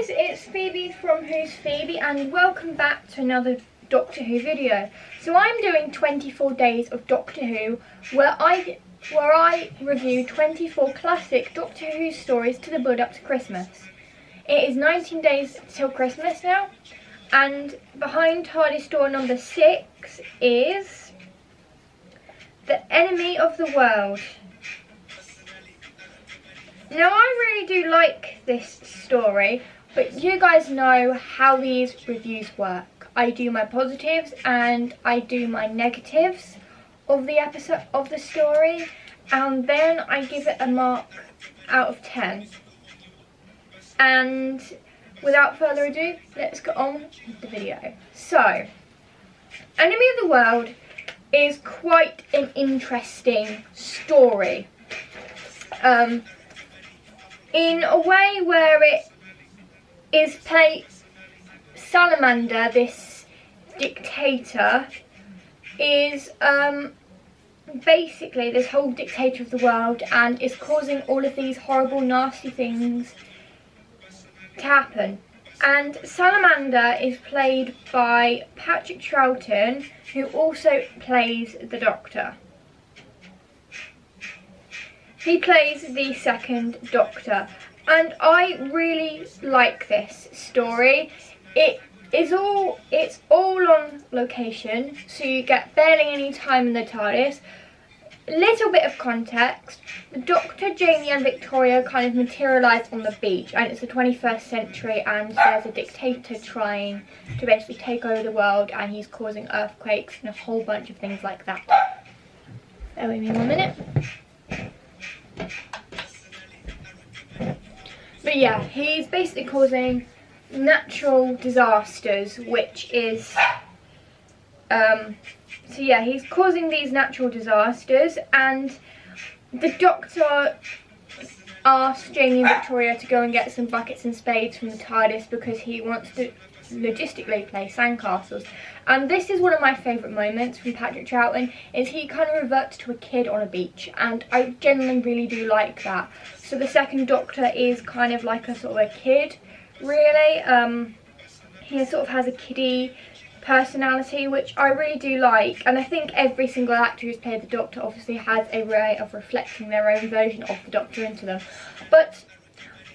guys, it's Phoebe from Who's Phoebe and welcome back to another Doctor Who video. So I'm doing 24 days of Doctor Who where I review 24 classic Doctor Who stories to the build up to Christmas. It is 19 days till Christmas now, and behind TARDIS door number 6 is The Enemy of the World. Now I really do like this story, but you guys know how these reviews work. I do my positives and I do my negatives of the episode of the story, and then I give it a mark out of 10. And without further ado, let's get on with the video. So, Enemy of the World is quite an interesting story. In a way where it is Salamander, this dictator, is basically this whole dictator of the world and is causing all of these horrible, nasty things to happen. And Salamander is played by Patrick Troughton, who also plays the Doctor. He plays the second Doctor, and I really like this story. It's all on location, so you get barely any time in the TARDIS. Little bit of context: the Doctor, Jamie and Victoria kind of materialise on the beach, and it's the 21st century, and there's a dictator trying to basically take over the world, and he's causing earthquakes and a whole bunch of things like that. Bear with me 1 minute. But yeah, he's basically causing natural disasters, which is, so yeah, he's causing these natural disasters, and the Doctor asks Jamie and Victoria to go and get some buckets and spades from the TARDIS because he wants to logistically play sandcastles. And this is one of my favourite moments from Patrick Troughton, is he kind of reverts to a kid on a beach, and I genuinely really do like that. So the second Doctor is kind of like a sort of a kid, really. He sort of has a kiddie personality, which I really do like, and I think every single actor who's played the Doctor obviously has a way of reflecting their own version of the Doctor into them. But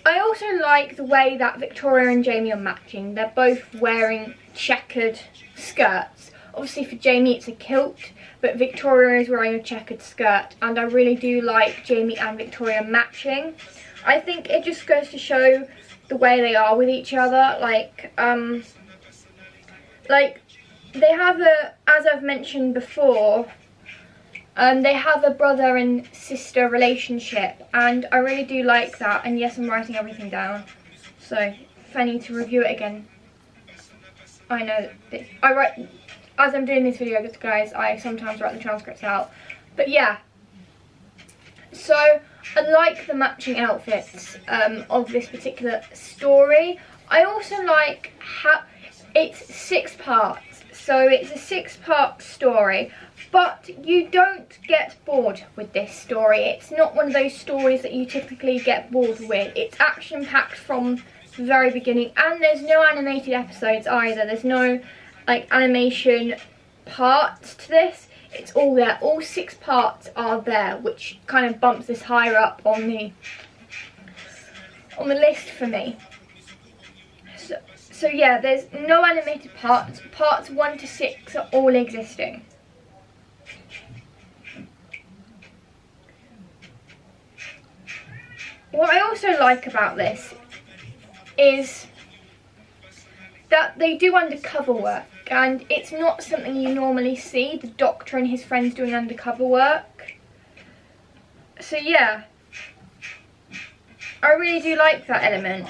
I also like the way that Victoria and Jamie are matching. They're both wearing checkered skirts. Obviously for Jamie it's a kilt, but Victoria is wearing a checkered skirt, and I really do like Jamie and Victoria matching. I think it just goes to show the way they are with each other. Like they have as I've mentioned before, they have a brother and sister relationship, and I really do like that. And yes, I'm writing everything down, so if I need to review it again, I know that I write, as I'm doing this video, guys, I sometimes write the transcripts out. But yeah, so I like the matching outfits of this particular story. I also like how it's 6 parts, so it's a 6-part story. But you don't get bored with this story. It's not one of those stories that you typically get bored with. It's action-packed from the very beginning, and there's no animated episodes either. There's no like animation parts to this. It's all there. All 6 parts are there, which kind of bumps this higher up on the list for me. So yeah, there's no animated parts. Parts 1 to 6 are all existing. What I also like about this is that they do undercover work, and it's not something you normally see, the Doctor and his friends doing undercover work. So yeah, I really do like that element.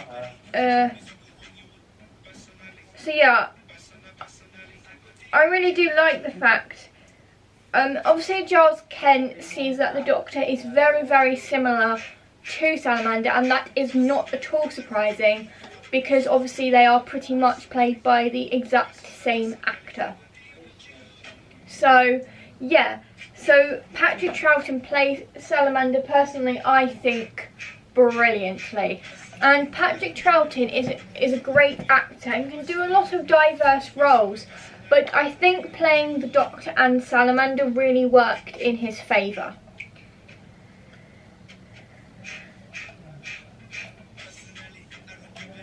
So yeah, I really do like the fact, obviously Giles Kent sees that the Doctor is very, very similar to Salamander, and that is not at all surprising because obviously they are pretty much played by the exact same actor. So yeah, so Patrick Troughton plays Salamander. Personally, I think brilliantly. And Patrick Troughton is a great actor and can do a lot of diverse roles, but I think playing the Doctor and Salamander really worked in his favour.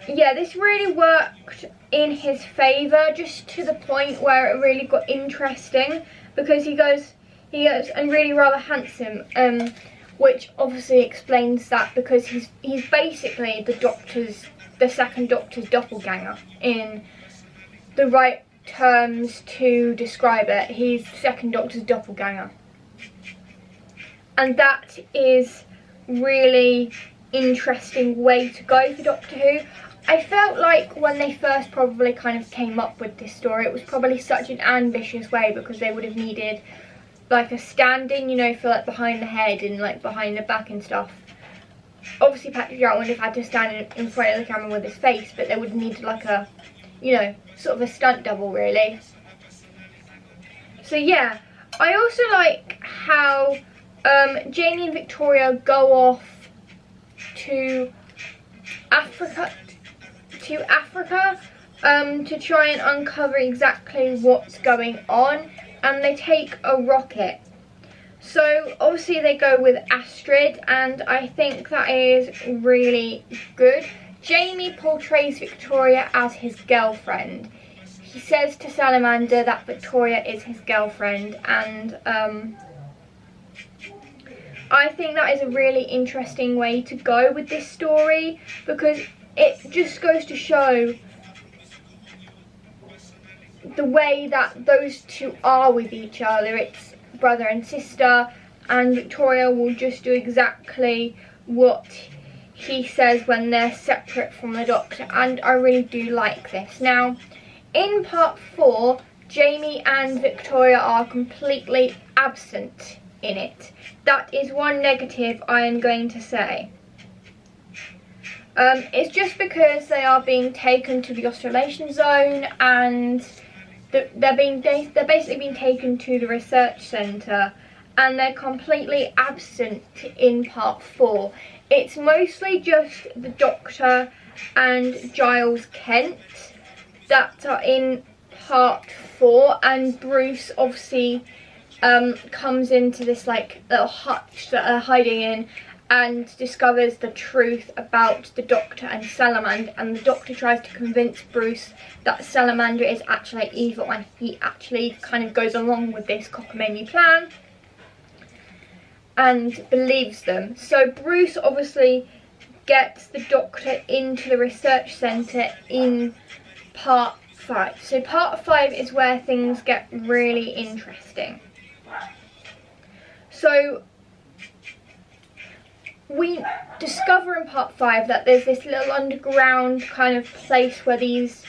Yeah, this really worked in his favour, just to the point where it really got interesting, because he goes and really rather handsome, which obviously explains that, because he's basically the second Doctor's doppelganger, in the right terms to describe it. He's the second Doctor's doppelganger, and that is really interesting way to go for Doctor Who. I felt like when they first probably kind of came up with this story, it was probably such an ambitious way, because they would have needed like a stand-in, you know, for like behind the head and like behind the back and stuff. Obviously Patrick Troughton would have had to stand in front of the camera with his face, but they would have needed like a, you know, sort of a stunt double really. So yeah, I also like how Jamie and Victoria go off to Africa to try and uncover exactly what's going on, and they take a rocket. So obviously they go with Astrid, and I think that is really good. Jamie portrays Victoria as his girlfriend. He says to Salamander that Victoria is his girlfriend, and I think that is a really interesting way to go with this story, because it just goes to show the way that those two are with each other. It's brother and sister, and Victoria will just do exactly what he says when they're separate from the Doctor, and I really do like this. Now, in part 4, Jamie and Victoria are completely absent in it. That is one negative I am going to say. It's just because they are being taken to the oscillation zone, and they're basically being taken to the research centre, and they're completely absent in part 4. It's mostly just the Doctor and Giles Kent that are in part 4, and Bruce obviously comes into this like little hutch that they're hiding in, and discovers the truth about the Doctor and Salamander, and the Doctor tries to convince Bruce that Salamander is actually evil, and he actually kind of goes along with this cockamamie plan and believes them. So Bruce obviously gets the Doctor into the research centre in part 5. So part 5 is where things get really interesting. So we discover in part 5 that there's this little underground kind of place where these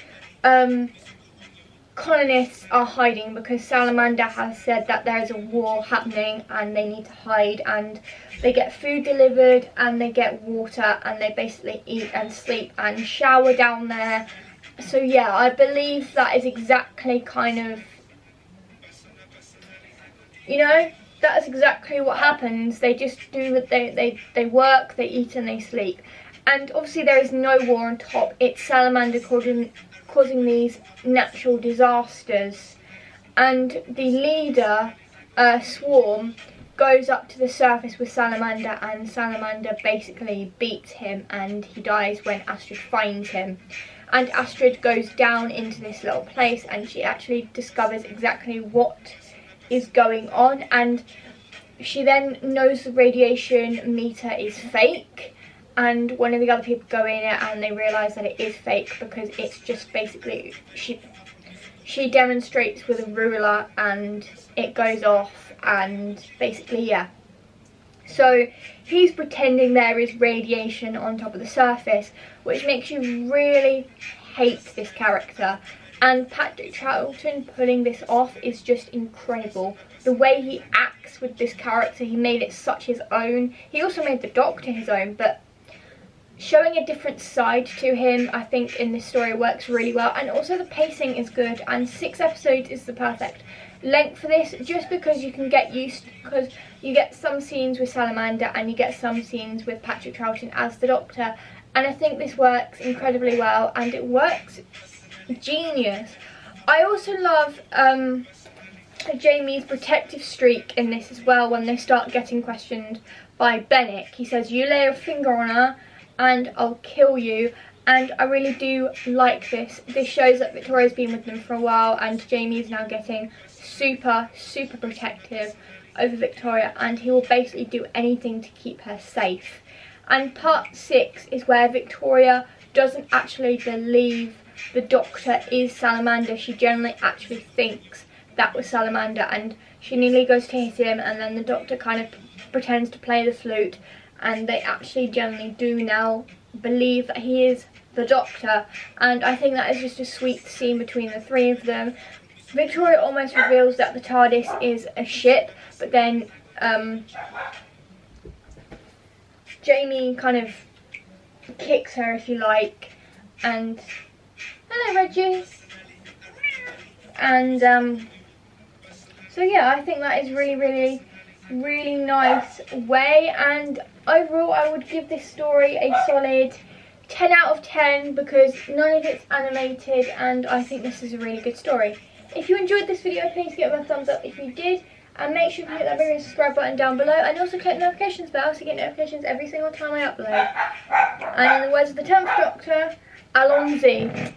colonists are hiding, because Salamander has said that there's a war happening and they need to hide, and they get food delivered and they get water, and they basically eat and sleep and shower down there. So yeah, I believe that is exactly kind of, you know, that is exactly what happens. They just do what they work, they eat and they sleep. And obviously there is no war on top. It's Salamander causing these natural disasters. And the leader, Swarm, goes up to the surface with Salamander, and Salamander basically beats him, and he dies when Astrid finds him. And Astrid goes down into this little place, and she actually discovers exactly what is going on, and she then knows the radiation meter is fake, and one of the other people go in it and they realise that it is fake, because it's just basically she demonstrates with a ruler and it goes off, and basically yeah. So he's pretending there is radiation on top of the surface, which makes you really hate this character. And Patrick Troughton pulling this off is just incredible. The way he acts with this character, he made it such his own. He also made the Doctor his own, but showing a different side to him, I think, in this story works really well. And also the pacing is good, and 6 episodes is the perfect length for this, just because you can get used, because you get some scenes with Salamander and you get some scenes with Patrick Troughton as the Doctor, and I think this works incredibly well, and it works genius. I also love Jamie's protective streak in this as well. When they start getting questioned by Bennett, he says, "You lay a finger on her and I'll kill you." And I really do like this. This shows that Victoria's been with them for a while, and Jamie's now getting super protective over Victoria, and he will basically do anything to keep her safe. And part 6 is where Victoria doesn't actually believe the Doctor is Salamander. She generally actually thinks that was Salamander, and she nearly goes to hit him, and then the Doctor kind of pretends to play the flute, and they actually generally do now believe that he is the Doctor. And I think that is just a sweet scene between the three of them. Victoria almost reveals that the TARDIS is a ship, but then Jamie kind of kicks her, if you like, and hello Reggie. And so yeah, I think that is really nice way, and overall I would give this story a solid 10 out of 10 because none of it's animated, and I think this is a really good story. If you enjoyed this video, please give it a thumbs up if you did, and make sure to hit that big red subscribe button down below, and also click the notifications bell so you get notifications every single time I upload. And in the words of the 10th Doctor, Allons-y.